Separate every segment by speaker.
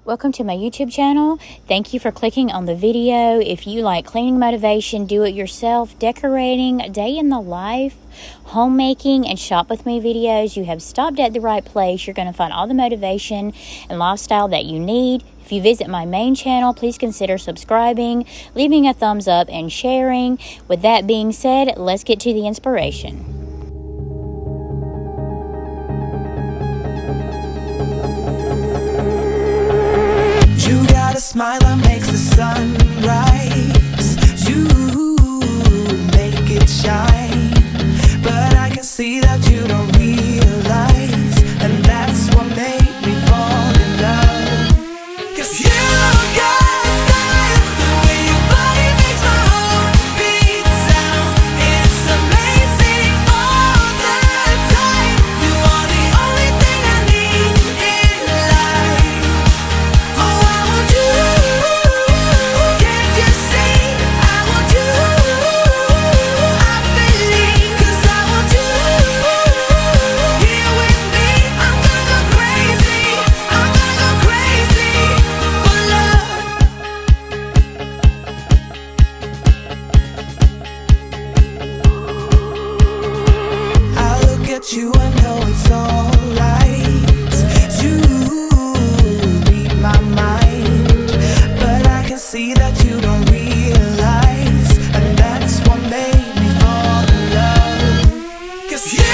Speaker 1: Welcome to my YouTube channel. Thank you for clicking on the video. If you like cleaning motivation, do it yourself, decorating, day in the life, homemaking, and shop with me videos, you have stopped at the right place. You're going to find all the motivation and lifestyle that you need. If you visit my main channel, please consider subscribing, leaving a thumbs up, and sharing. With that being said, let's get to the inspiration.
Speaker 2: You got a smile that makes the sun rise. You make it shine. But I can see that you don't realize, and that's what made me fall in love. 'Cause you got a style, the way your body makes my heart beat sound. It's amazing all the time. You are the only thing I need in life. Oh, I want you. Can't you see? I want you. I believe, 'cause I want you. Here with me, I'm gonna go crazy. I'm gonna go crazy for love. I look at you, I know it's alright. You read my mind, but I can see that you don't realize, and that's what made me fall in love. 'Cause you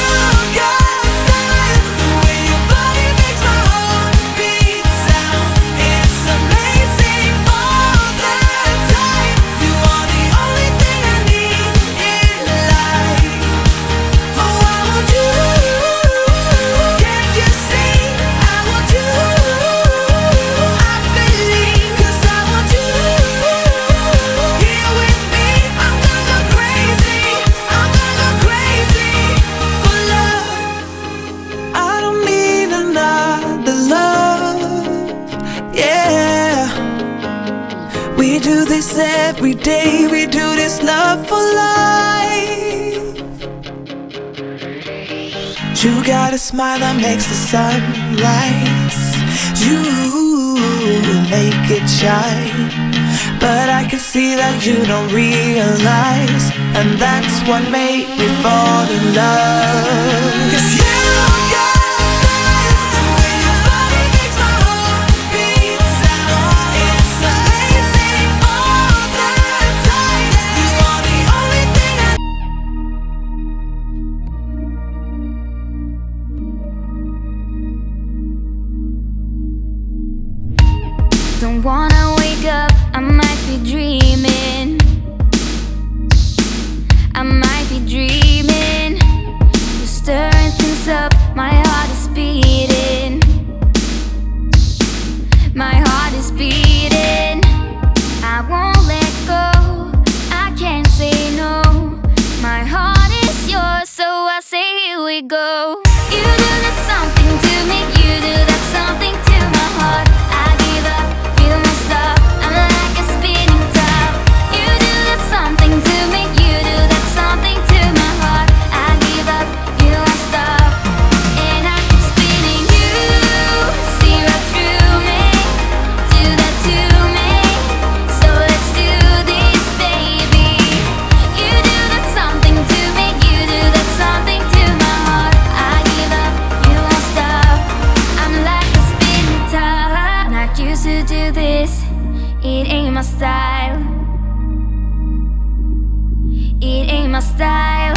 Speaker 2: got a style, the way your body makes my heart beat sound. It's amazing all the time. You are the only thing I need in life. Oh, I want you. Can't you see? I want you. I believe, 'cause I want you. Here with me, I'm gonna go crazy. I'm gonna go crazy for love. I don't need another love. Yeah, we do this every day. We do this love for life. You got a smile that makes the sun rise. You make it shine. But I can see that you don't realize, and that's what made me fall in love. 'Cause you got a style, the way your body makes my heart beat sound. It's amazing all the time. You are the only thing I
Speaker 3: don't wanna wake up, I might be dreaming. I might be dreaming. You're stirring things up, my heart is beating. My heart is beating. I won't let go, I can't say no. My heart is yours, so I say here we go. You do that something to me, you do that something to my heart. I give up, you won't stop, I'm like a spinning top. You do that something to me, you do that something to my heart. I give up, you won't stop, and I keep spinning. You see right through me, do that to me, so let's do this, baby. You do that something to me, you do that something to my heart. I give up, you won't stop, I'm like a spinning top. Not used to do this, it ain't my style. It ain't my style.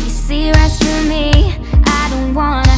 Speaker 3: You see right through me, I don't wanna